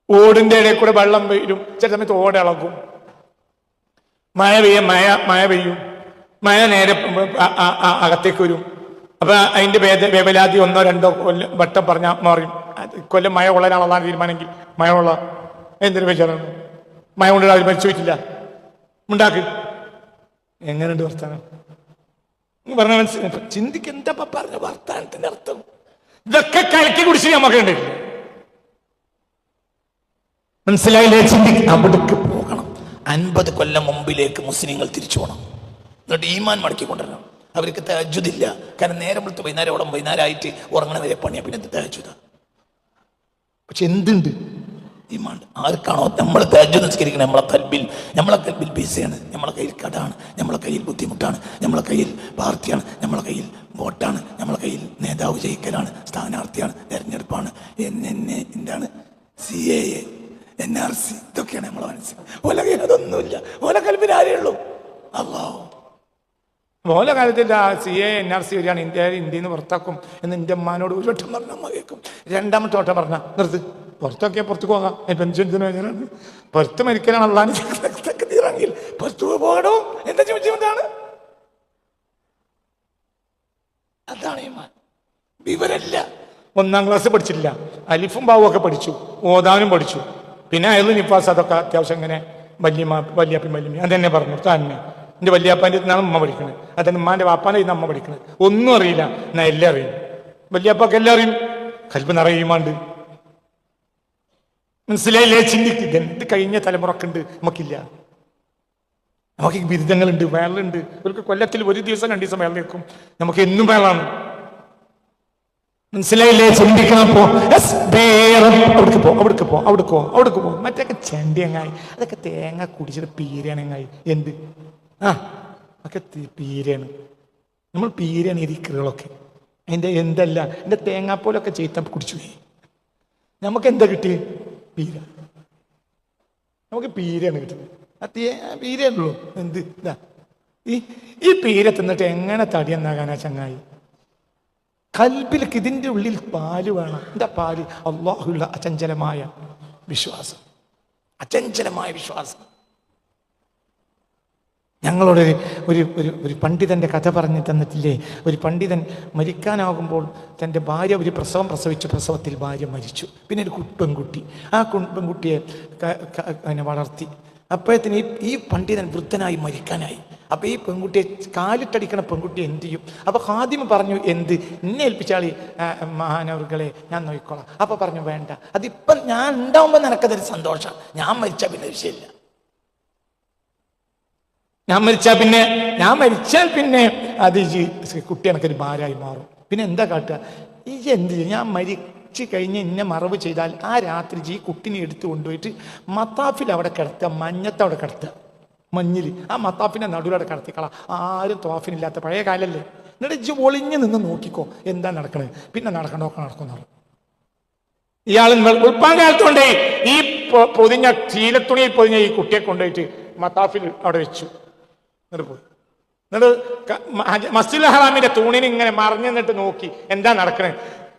ഓടിന്റെ ഇടയിൽ കൂടെ വെള്ളം വരും. ചില സമയത്ത് ഓട് ഇളകും. മഴ പെയ്യും. മഴ നേരെ അകത്തേക്ക് വരും. അപ്പൊ അതിന്റെ വേവലാതി 1-2 വട്ടം പറഞ്ഞാൽ മാറിയും. കൊല്ലം മഴ കൊള്ളാനാണുള്ളതാണ് തീരുമാനമെങ്കിൽ മഴ കൊള്ള എന്തൊരു വിചാരമാണ്. മഴ കൊണ്ട് അവർ മരിച്ചു പോയിട്ടില്ല. ഉണ്ടാക്ക്. എങ്ങനെയുണ്ട് വർത്താനം? പറഞ്ഞ മനസ്സിലായി. ചിന്തിക്ക് എന്താ പറഞ്ഞ വർത്താനത്തിന്റെ അർത്ഥം? ഇതൊക്കെ കലക്കി കുടിച്ച് നമുക്ക് ഉണ്ടില്ല. മനസ്സിലായില്ലേ? ചിന്തിക്ക്. അവിടേക്ക് പോകണം. 50 കൊല്ലം മുമ്പിലേക്ക് മുസ്ലിങ്ങൾ തിരിച്ചു പോകണം. എന്നിട്ട് ഈമാൻ മടക്കിക്കൊണ്ടിരണം. അവർക്ക് തഹജ്ജുദില്ല. കാരണം നേരം വെളുത്ത് വൈകുന്നേരമായിട്ട് ഉറങ്ങണ വരെ പണിയാ. പിന്നെ തഹജ്ജുദാ. പക്ഷെ എന്തുണ്ട്? ഈമാൻ. ആർക്കാണോ നമ്മൾ തഹജ്ജുദ് നിസ്കരിക്കണം, നമ്മളെ കൽബിൽ ബിസിയാണ്, നമ്മളെ കയ്യിൽ കടാണ്, നമ്മളെ കയ്യിൽ ബുദ്ധിമുട്ടാണ്, നമ്മളെ കയ്യിൽ പാർട്ടിയാണ്, നമ്മളെ കയ്യിൽ വോട്ടാണ്, നമ്മളെ കയ്യിൽ നേതാവ് ജയിക്കലാണ്, സ്ഥാനാർത്ഥിയാണ്, തെരഞ്ഞെടുപ്പാണ്, എന്താണ് CAA NRC, ഇതൊക്കെയാണ് നമ്മളെ മനസ്സിൽ. ഓല കയ്യിൽ അതൊന്നുമില്ല. ഓല കൽബിൽ ആരേ ഉള്ളൂ? അല്ലാഹു. ഓല കാലത്തിൽ CAA NRC വരികയാണ്, ഇന്ത്യയിൽ നിന്ന് പുറത്താക്കും എന്ന് എൻ്റെ അമ്മാനോട് ഒരു വട്ടം പറഞ്ഞ അമ്മ കേൾക്കും. രണ്ടാമത്തെ വട്ടം പറഞ്ഞ നിർത്ത്, പുറത്തൊക്കെയാൽ പുറത്തു പോകാം, പെൻഷൻസിന് പുറത്ത് മരിക്കലാണ് അള്ളാഹിറങ്ങിൽ പുറത്തു പോകണോ എന്താ ചോദിച്ചതാണ്? അതാണ് ഈമാൻ. വിവരമില്ല. 1-ാം ക്ലാസ് പഠിച്ചില്ല, അലിഫും ബാവും ഒക്കെ പഠിച്ചു, ഓതാനും പഠിച്ചു. പിന്നെ അയൽ നിഫാസ് അതൊക്കെ അത്യാവശ്യം ഇങ്ങനെ വല്യപ്പി അതെന്നെ പറഞ്ഞു തന്നെ. എൻ്റെ വല്യാപ്പാൻ്റെ നിന്നാണ് ഉമ്മ പഠിക്കണത്. അതന്നെ ഉമ്മാൻ്റെ വാപ്പാൻ്റെ ഇന്ന് അമ്മ പഠിക്കണത്. ഒന്നും അറിയില്ല, എന്നാ എല്ലാം അറിയും. വല്യാപ്പാക്ക് എല്ലാം അറിയും. കൽബ് നിറയുമാണ്ട്. മനസ്സിലായില്ലേ? ചിന്തിക്കുക. എന്ത് കഴിഞ്ഞ തലമുറക്കുണ്ട്, നമുക്കില്ല. നമുക്ക് ബിരുദങ്ങളുണ്ട്, വേളുണ്ട്. അവർക്ക് കൊല്ലത്തിൽ 1 ദിവസം 2 ദിവസം വേള നിൽക്കും. നമുക്ക് എന്നും വേളാണ്. മനസ്സിലായില്ലേ? ചിന്തിക്കണം. അവിടേക്ക് പോ. മറ്റൊക്കെ ചെണ്ടിയങ്ങായി, അതൊക്കെ തേങ്ങ കുടിച്ചിട്ട് പീരയാണെങ്ങായി. എന്ത് ഒക്കെ പീരയാണ്. നമ്മൾ പീരയാണ് ഈ ദിക്റുകളൊക്കെ. അതിൻ്റെ എന്തല്ല, എൻ്റെ തേങ്ങാപ്പോലൊക്കെ ചെയ്ത കുടിച്ചു പോയി. നമുക്ക് എന്താ കിട്ടി? പീര. നമുക്ക് പീരയാണ് കിട്ടുന്നത്. പീരയുള്ളൂ. എന്ത് ഇതാ ഈ പീര തിന്നിട്ട് എങ്ങനെ തടിയെന്നാകാനാ ചങ്ങായി? കൽബിലേക്ക് ഇതിൻ്റെ ഉള്ളിൽ പാല് വേണം. എന്താ പാല്? അല്ലാഹുള്ള അചഞ്ചലമായ വിശ്വാസം. ഞങ്ങളോട് ഒരു പണ്ഡിതന്റെ കഥ പറഞ്ഞു തന്നിട്ടില്ലേ? ഒരു പണ്ഡിതൻ മരിക്കാനാകുമ്പോൾ തൻ്റെ ഭാര്യ ഒരു പ്രസവിച്ചു. പ്രസവത്തിൽ ഭാര്യ മരിച്ചു. പിന്നെ ഒരു പെൺകുട്ടി. ആ പെൺകുട്ടിയെ വളർത്തി. അപ്പോഴത്തിന് ഈ പണ്ഡിതൻ വൃദ്ധനായി മരിക്കാനായി. അപ്പൊ ഈ പെൺകുട്ടിയെ കാലിട്ടടിക്കണ പെൺകുട്ടി എന്ത് ചെയ്യും? അപ്പൊ ഖാദിമ പറഞ്ഞു, എന്ത് എന്നെ ഏൽപ്പിച്ചാളി മഹാനവർകളെ, ഞാൻ നോക്കിക്കോളാം. അപ്പൊ പറഞ്ഞു വേണ്ട, അതിപ്പം ഞാൻ ഉണ്ടാവുമ്പോ നിനക്കതൊരു സന്തോഷം, ഞാൻ മരിച്ചാൽ പിന്നെ വിഷയമില്ല. ഞാൻ മരിച്ചാൽ പിന്നെ അത് കുട്ടി എനിക്കൊരു ഭാരമായി മാറും. പിന്നെ എന്താ കാട്ടുക? ഈ എന്ത് ചെയ്യും? ഞാൻ മരിച്ചു കഴിഞ്ഞ് എന്നെ മറവ് ചെയ്താൽ ആ രാത്രി ഈ കുട്ടിനെ എടുത്തു കൊണ്ടുപോയിട്ട് മത്താഫിൽ അവിടെ കിടത്തുക, മഞ്ഞത്തവിടെ കിടത്തുക, മഞ്ഞിൽ ആ മത്താഫിന്റെ നടുവിലവിടെ കിടത്തിക്കളാം. ആരും തോഫിനില്ലാത്ത പഴയ കാലല്ലേ. എന്നിട്ട് ഒളിഞ്ഞു നിന്ന് നോക്കിക്കോ എന്താ നടക്കണത്. പിന്നെ നടക്കുന്ന ഇയാൾ ഉൾപ്പാൻ കാലത്തുകൊണ്ടേ ഈ പൊതിഞ്ഞ ചീലത്തുണിയിൽ പൊതിഞ്ഞ ഈ കുട്ടിയെ കൊണ്ടുപോയിട്ട് മത്താഫിൽ അവിടെ വെച്ചു. എന്നിട്ട് പോയി. എന്നിട്ട് മസ്ജിദുൽ ഹറാമിന്റെ തൂണിന് ഇങ്ങനെ മറിഞ്ഞു നിന്നിട്ട് നോക്കി എന്താ നടക്കണേ.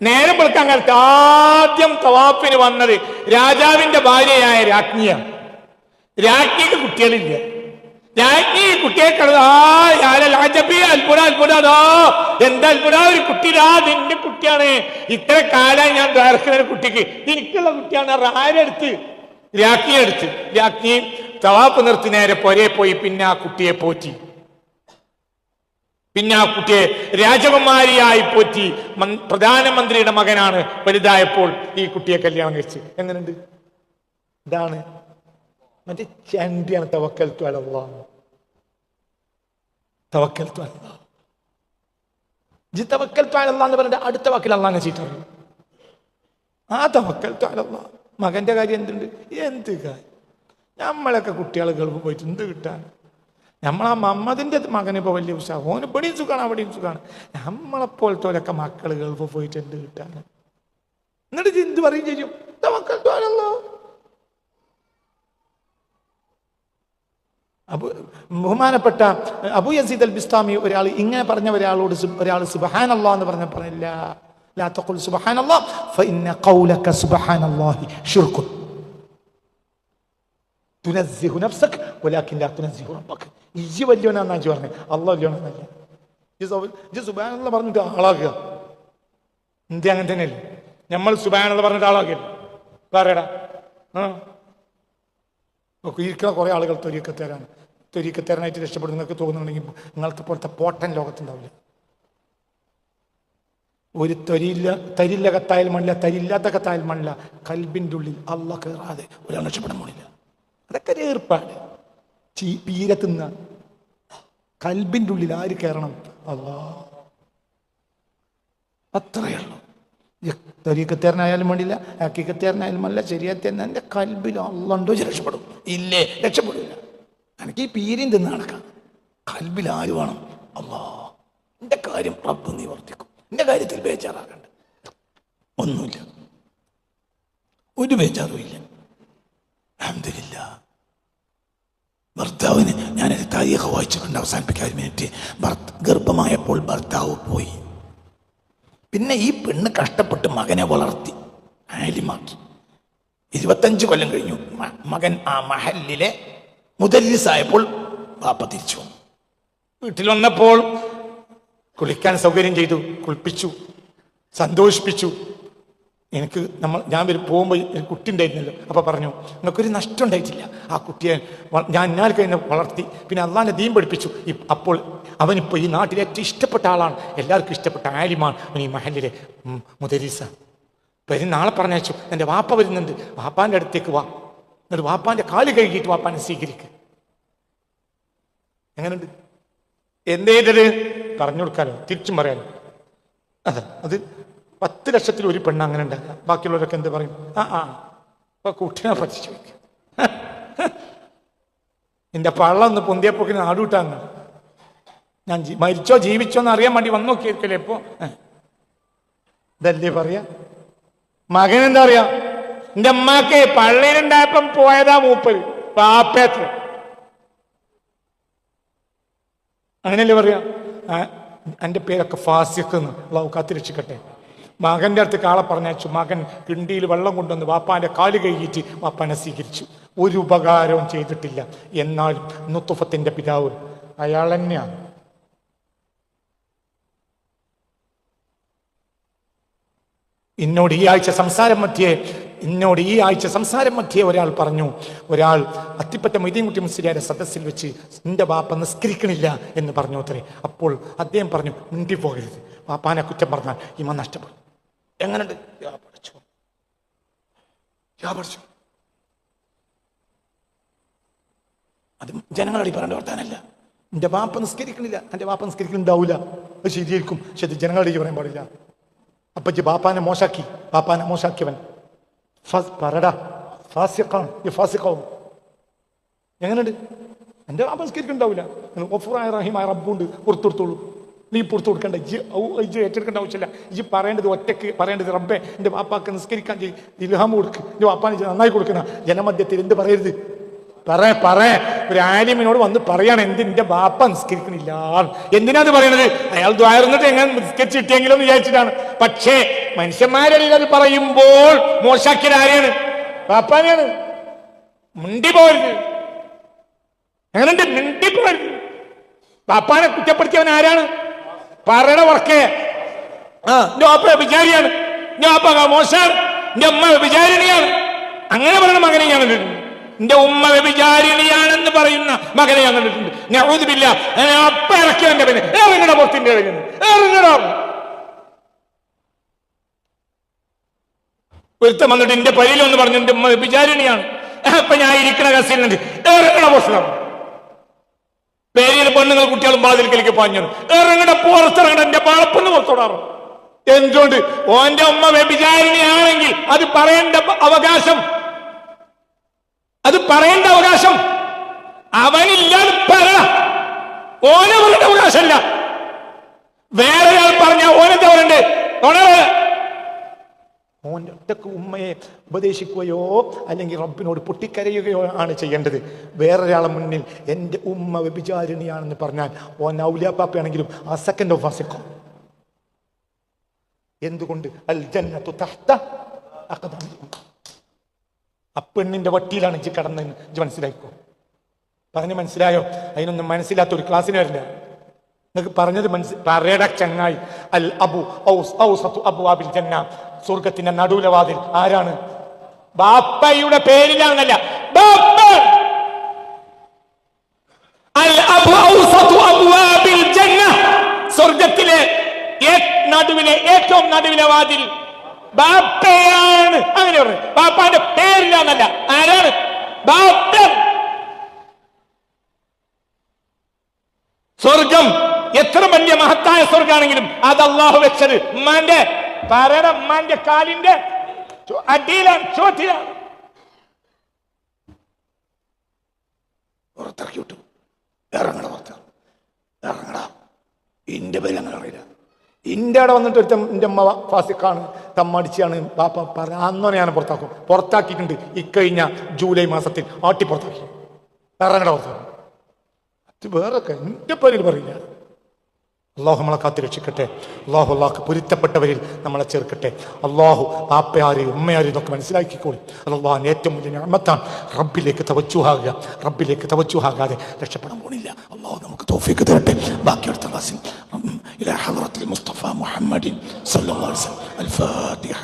നേരം വെളുക്കാൻ കാലത്ത് ആദ്യം തവാഫിന് വന്നത് രാജാവിന്റെ ഭാര്യയായ രാജ്ഞിയാണ്. രാജ്ഞിക്ക് കുട്ടികളില്ല. രാജ്ഞി കുട്ടിയെ അത്ഭുതോ എന്താ അത്ഭുത, ഒരു കുട്ടിയിലാ നിന്റെ കുട്ടിയാണ്, ഇത്ര കാലം ഞാൻ ദ്വാരക്കുന്ന കുട്ടിക്ക് എനിക്കുള്ള കുട്ടിയാണ്. ആരെടുത്ത്? രാജ്ഞിയെടുത്ത്. രാജ്ഞി തവാപ്പ് നിർത്തി നേരെ പൊരേ പോയി. പിന്നെ ആ കുട്ടിയെ പോറ്റി. പിന്നെ ആ കുട്ടിയെ രാജകുമാരിയായി പോറ്റി. പ്രധാനമന്ത്രിയുടെ മകനാണ്. വലുതായപ്പോൾ ഈ കുട്ടിയെ കല്യാണം കഴിച്ച്. എങ്ങനെയുണ്ട്? ഇതാണ് മറ്റേ ചണ്ടിയാണ് തവക്കൽത്തു അലല്ലാഹ്. തവക്കൽത്തു അലല്ലാഹ്. തവക്കൽത്തു അലല്ലാഹ് എന്ന് പറഞ്ഞിട്ട് അടുത്ത വാക്കിൽ അള്ളാഹ് ചീത്ത പറയും. ആ തവക്കൽത്തു അലല്ലാഹ്. മകന്റെ കാര്യം എന്തുണ്ട്? എന്ത് കാര്യം? നമ്മളൊക്കെ കുട്ടികൾ ഗൾഫ് പോയിട്ട് എന്ത് കിട്ടാൻ? നമ്മളാ മമ്മദിന്റെ മകന് ഇപ്പൊ വലിയ ഉത്സാഹം, ഓന് ഇവിടെയും സുഖമാണ് അവിടെയും സുഖമാണ്. നമ്മളെപ്പോലത്തോലൊക്കെ മക്കൾ ഗൾഫ് പോയിട്ട് എന്ത് കിട്ടാൻ? എന്നിട്ട് എന്ത് പറയും ചെയ്യും? തവക്കൽത്തു അലല്ലാഹ്. ബഹുമാനപ്പെട്ട അബൂ യസീദ് അൽ ബിസ്താമി ഒരാൾ ഇങ്ങനെ പറഞ്ഞ ഒരാൾ സുബ്ഹാനല്ലാഹ് എന്ന് പറഞ്ഞില്ല. ലാ തഖുൽ സുബ്ഹാനല്ലാഹ് ഫഇന്ന ഖൗലക സുബ്ഹാനല്ലാഹി ശിർകുൻ തുനസ്സിഹു നഫ്സക വലാകിൻ ലാ തുനസ്സിഹു റബ്ബക. ഇജ്ജ് വലിയവനാന്നാ ഇജ്ജ് പറഞ്ഞത്, അല്ലാഹ് വലിയവനാന്നല്ല. ഇജ്ജ് സുബ്ഹാനല്ലാഹ് പറഞ്ഞിട്ട് ആളാകുക. ഇന്ത്യ അങ്ങനെ തന്നെയല്ലേ? നമ്മൾ സുബ്ഹാനല്ലാഹ് പറഞ്ഞിട്ട് ആളാകില്ല. പറയടാ. ഇരിക്കുന്ന കുറെ ആളുകൾ ത്വരീക്കത്തേരാനായിട്ട് രക്ഷപ്പെടും. നിങ്ങൾക്ക് തോന്നുന്നുണ്ടെങ്കിൽ നിങ്ങൾക്ക് പോലത്തെ പോട്ടൻ ലോകത്തുണ്ടാവില്ല. ഒരു തരില്ല കത്തായാലും മണില്ല, തരില്ലാത്ത കത്തായാലും മണില്ല. കൽബിൻ്റെ ഉള്ളിൽ അള്ളാഹ് കയറാതെ ഒരാൾ രക്ഷപ്പെടാൻ പോണില്ല. അതൊക്കെ ഒരു ഏർപ്പാട്. പീര തിന്ന കൽബിൻ്റെ ഉള്ളിൽ ആര് കയറണം? അള്ളാഹ്. അത്രയേ ഉള്ളൂ. തരീക്കത്തേരനായാലും വേണ്ടില്ല, ഹക്കീക്കത്തേരനായാലും വേണ്ടില്ല, ശരിയാത്തേരൻ എൻ്റെ കൽബിൽ അള്ളണ്ടോ രക്ഷപ്പെടും. ഇല്ലേ, രക്ഷപ്പെടില്ല. എനിക്ക് ഈ പീരിയും തിന്ന് നടക്കാം. കൽബിൽ ആര് വേണം? അള്ളാഹ്. എൻ്റെ കാര്യം റബ്ബ് നിവർത്തിക്കും. എൻ്റെ കാര്യത്തിൽ ബേജാറാകണ്ട. ഒന്നുമില്ല, ഒരു ബേജാറും ഇല്ല. അൽഹംദുലില്ലാഹ്. ഭർത്താവിന് ഞാനൊരു താരീഖ് വായിച്ചിട്ടുണ്ട്. അവസാനിപ്പിക്കാൻ ഒരു മിനിറ്റ്. ഗർഭമായപ്പോൾ ഭർത്താവ് പോയി. പിന്നെ ഈ പെണ്ണ് കഷ്ടപ്പെട്ട് മകനെ വളർത്തി ആലിമാക്കി. 25 കൊല്ലം കഴിഞ്ഞു. മകൻ ആ മഹല്ലിലെ മുദല്ലിസായപ്പോൾ വാപ്പ തിരിച്ചു വന്നു. വീട്ടിൽ വന്നപ്പോൾ കുളിക്കാൻ സൗകര്യം ചെയ്തു, കുളിപ്പിച്ചു, സന്തോഷിപ്പിച്ചു. ഞാൻ പോകുമ്പോൾ ഒരു കുട്ടി ഉണ്ടായിരുന്നല്ലോ. അപ്പൊ പറഞ്ഞു, നിങ്ങൾക്കൊരു നഷ്ടം ഉണ്ടായിട്ടില്ല. ആ കുട്ടിയെ ഞാൻ എന്നാൽ കഴിഞ്ഞ് വളർത്തി, പിന്നെ അള്ളാഹിനെ ദീൻ പഠിപ്പിച്ചു. അപ്പോൾ അവനിപ്പോൾ ഈ നാട്ടിലെ ഏറ്റവും ഇഷ്ടപ്പെട്ട ആളാണ്, എല്ലാവർക്കും ഇഷ്ടപ്പെട്ട ആലിമാണ്. അവൻ ഈ മഹല്ലിലെ മുദരീസ. നാളെ പറഞ്ഞയച്ചു, എൻ്റെ വാപ്പ വരുന്നുണ്ട്, വാപ്പാൻ്റെ അടുത്തേക്ക് വാ, എന്നിട്ട് വാപ്പാൻ്റെ കാല് കഴുകിയിട്ട് വാപ്പാനെ സ്വീകരിക്കുക. എങ്ങനെയുണ്ട്? എന്തേതത് പറഞ്ഞു കൊടുക്കാലോ, തിരിച്ചും പറയാലോ. അത് 10 ലക്ഷത്തിൽ ഒരു പെണ്ണ് അങ്ങനെ ഉണ്ടാക്കുക. ബാക്കിയുള്ളവരൊക്കെ എന്ത് പറയും? അപ്പൊ കുട്ടിനെ പറ്റിച്ചു വയ്ക്കുക. എൻ്റെ പള്ളൊന്ന് പൊന്തിയപ്പോക്കിന് നാടുവിട്ടാന്ന്. ഞാൻ മരിച്ചോ ജീവിച്ചോ എന്ന് അറിയാൻ വേണ്ടി വന്നു നോക്കിയിരിക്കല്ലേ ഇപ്പോ. ഇതല്ലേ പറയാ? മകൻ എന്താ പറയാ? എൻ്റെ അമ്മക്ക് പള്ളിയിലുണ്ടായപ്പം പോയതാ മൂപ്പര് പാപ്പേത്ര. അങ്ങനെയല്ലേ പറയാ? എൻ്റെ പേരൊക്കെ ഫാസിഖെന്ന്. അള്ളാഹു കാത്തിരക്ഷിക്കട്ടെ. മകൻ്റെ അടുത്ത് കാളെ പറഞ്ഞയച്ചു. മകൻ കിണ്ടിയിൽ വെള്ളം കൊണ്ടുവന്ന് വാപ്പാൻ്റെ കാല് കഴുകിയിട്ട് വാപ്പാനെ സ്വീകരിച്ചു. ഒരു ഉപകാരവും ചെയ്തിട്ടില്ല. എന്നാലും നുത്തുഫത്തിൻ്റെ പിതാവ് അയാൾ തന്നെയാണ്. എന്നോട് ഈ ആഴ്ച സംസാരം മധ്യേ ഒരാൾ പറഞ്ഞു, ഒരാൾ അത്തിപ്പറ്റ മൊയ്തീൻകുട്ടി മുസ്ലിയാരെ സദസ്സിൽ വെച്ച് നിന്റെ വാപ്പ നിസ്കരിക്കണില്ല എന്ന് പറഞ്ഞു അത്രേ. അപ്പോൾ അദ്ദേഹം പറഞ്ഞു, മിണ്ടിപ്പോകരുത്, വാപ്പാനെ കുറ്റം പറഞ്ഞാൽ ഇമ നഷ്ടപ്പെടും. എങ്ങനെയുണ്ട്? അത് ജനങ്ങളടി പറയേണ്ട വർത്താനല്ല. എൻ്റെ വാപ്പ നിസ്കരിക്കണില്ല, എൻ്റെ വാപ്പ നിസ്കരിക്കലുണ്ടാവില്ല, അത് ശരിയായിരിക്കും. പക്ഷെ അത് ജനങ്ങളടി പറയാൻ പാടില്ല. അപ്പൊ ബാപ്പാനെ മോശാക്കിയവൻ പറടാ ഫാസിഖാണ്, ഫാസിഖാവും. എങ്ങനെയുണ്ട്? എൻ്റെ വാപ്പ നിസ്കരിക്കലുണ്ടാവില്ല, ഗഫൂറായ റഹീമായ റബ്ബുണ്ട്, പുറത്തെടുത്തോളൂ. നീ പുറത്തു കൊടുക്കണ്ട, ഇജ്ജ് ഏറ്റെടുക്കേണ്ട ആവശ്യമില്ല. ഇജ്ജ് പറയേണ്ടത് ഒറ്റയ്ക്ക് പറയേണ്ടത്, റബ്ബേ എൻ്റെ വാപ്പാക്ക് നിസ്കരിക്കാൻ ഇൽഹാം കൊടുക്ക്, എൻ്റെ വാപ്പാനെ നന്നായി കൊടുക്കുന്ന. ജനമധ്യത്തിൽ എന്ത് പറയരുത്? ഒരു ആലിമിനോട് വന്ന് പറയാണ്, എൻ്റെ വാപ്പ നിസ്കരിക്കണില്ല. എന്തിനാത് പറയണത്? അയാൾ ദ്വാരുന്നിട്ട് എങ്ങനെ നിസ്കരിച്ച് കിട്ടിയെങ്കിലും എന്ന് വിചാരിച്ചിട്ടാണ്. പക്ഷേ മനുഷ്യന്മാരിൽ അത് പറയുമ്പോൾ മോശാക്കിയത് ആരെയാണ്? വാപ്പാനെയാണ്. മുണ്ടി പോരുത്. അങ്ങനെയുണ്ട്. മിണ്ടിപ്പോ പാപ്പാനെ കുറ്റപ്പെടുത്തിയവൻ ആരാണ്? പറയണ വർക്കേ എന്റെ വാപ്പ വിചാരിയാണ്, എന്റെ വാപ്പ മോശമാണ്, എന്റെ ഉമ്മ വിചാരിണിയാണ്, അങ്ങനെ പറയുന്ന മകനെ ഞാൻ കണ്ടിട്ടുണ്ട്. എന്റെ ഉമ്മ വ്യഭിചാരിണിയാണെന്ന് പറയുന്ന മകനെ ഞാൻ കണ്ടിട്ടുണ്ട്. നഊദുബില്ല. അപ്പ ഇറക്കിയവന്റെ പിന്നെ ഏറിങ്ങട പുറത്തിന്റെ ഏറിങ്ങട ഒരുത്തം വന്നിട്ട് എന്റെ പരിയിലൊന്ന് പറഞ്ഞു എന്റെ ഉമ്മ വ്യഭിചാരിണിയാണ്. അപ്പൊ ഞാൻ ഇരിക്കണ കസിലുണ്ട് ഏറിങ്ങട പുറത്താണ്. പേരിൽ പെണ്ണുങ്ങൾ കുട്ടികളും ബാതിൽക്കലേക്ക് പാഞ്ഞു ഏറിങ്ങട പുറത്തിറങ്ങണ എന്റെ പാളപ്പെണ്ണ് പുറത്തോടാറും. എന്തുകൊണ്ട്? ഓന്റെ ഉമ്മ വ്യഭിചാരിണിയാണെങ്കിൽ അത് പറയേണ്ട അവകാശം, അത് പറയേണ്ട അവകാശം അവനില്ലാതെ പറ. ഓനെ പറയേണ്ട അവകാശമല്ല. വേറെ ഒരാൾ പറഞ്ഞ ഓനെന്താ പറയണ്ടേ? ഓന്റെ ഒറ്റക്ക് ഉമ്മയെ ഉപദേശിക്കുകയോ അല്ലെങ്കിൽ റബ്ബിനോട് പൊട്ടിക്കരയുകയോ ആണ് ചെയ്യേണ്ടത്. വേറൊരാളെ മുന്നിൽ എൻ്റെ ഉമ്മ വ്യഭിചാരിണിയാണെന്ന് പറഞ്ഞാൽ ഓൻ ഔലിയാപ്പാപ്പയാണെങ്കിലും ആ സെക്കൻഡ് ഓഫ് ഫാസിഖ്. എന്തുകൊണ്ട്? അൽ ജന്നത്തു തഹ്ത അഖ്ദാമിക്കും. ആ പെണ്ണിന്റെ വട്ടിയിലാണ് ഇജ്ജ് കടന്നതെന്ന് ഇജ്ജ് മനസ്സിലാക്കോ? പറഞ്ഞ് മനസ്സിലായോ? അതിനൊന്നും മനസ്സിലാത്ത ഒരു ക്ലാസ്സിന് വരില്ല. നിങ്ങൾക്ക് പറഞ്ഞത് പറയട ചങ്ങായി. അൽ അബു ഔസതു അബ്വാബിൽ ജന്ന, സ്വർഗത്തിന്റെ നടുവിലെ വാതിൽ ആരാണ്? ബാപ്പയുടെ പേരിലാണെന്നല്ല, ബാപ്പ. അൽ അബു ഔസതു അബ്വാബിൽ ജന്ന, സ്വർഗത്തിലെ നടുവിലെ ഏറ്റവും നടുവിലെ വാതിൽ ബാപ്പയാണ്. അങ്ങനെ പറഞ്ഞു. ബാപ്പാന്റെ പേരിലാന്നല്ല, ആരാണ്? ബാപ്പ. സ്വർഗം എത്ര വലിയ മഹത്തായ സ്വർഗാണെങ്കിലും അത് അള്ളാഹു വെച്ചത് ഉമ്മാന്റെ പറയണ ഉമ്മാന്റെ കാലിന്റെ അടിയിലാണ്, ചോറ്റിലാണ്. പുറത്തിറക്കി വിട്ടു. ഇറങ്ങണ പുറത്ത് ഇറങ്ങണ. ഇന്റെ പേര് അങ്ങനെ അറിയില്ല. ഇന്റെ അവിടെ വന്നിട്ട് ഒരു എൻ്റെ അമ്മ ഫാസിക്കാണ്, തമ്മടിച്ചാണ് ബാപ്പ പറഞ്ഞ അന്നോ ഞാൻ പുറത്താക്കും. പുറത്താക്കിയിട്ടുണ്ട്. ഇക്കഴിഞ്ഞ ജൂലൈ മാസത്തിൽ ആട്ടി പുറത്താക്കി. ഇറങ്ങണ പുറത്താക്കും. അത് വേറൊക്കെ എൻ്റെ പേരിൽ പറയില്ല. അള്ളാഹു നമ്മളെ കാത്തു രക്ഷിക്കട്ടെ. അള്ളാഹുക്ക് പൊരുത്തപ്പെട്ടവരിൽ നമ്മളെ ചേർക്കട്ടെ. അള്ളാഹു ആപ്പയാര് ഉമ്മയാര് എന്നൊക്കെ മനസ്സിലാക്കിക്കോളി. അള്ളാഹിന് ഏറ്റവും വലിയ നിഅമത്താണ്. റബ്ബിലേക്ക് തവജ്ജുഹാകുക. റബ്ബിലേക്ക് തവജ്ജുഹാകാതെ രക്ഷപ്പെടാൻ പോണില്ല. അള്ളാഹു നമുക്ക് തൗഫീഖ് തരട്ടെ. ബാക്കി അടുത്ത ക്ലാസ്സിൽ ഇലാ ഹളറത്തിൽ മുസ്തഫ മുഹമ്മദിൻ സല്ലല്ലാഹു അലൈഹി വസല്ലം. അൽ ഫാത്തിഹ.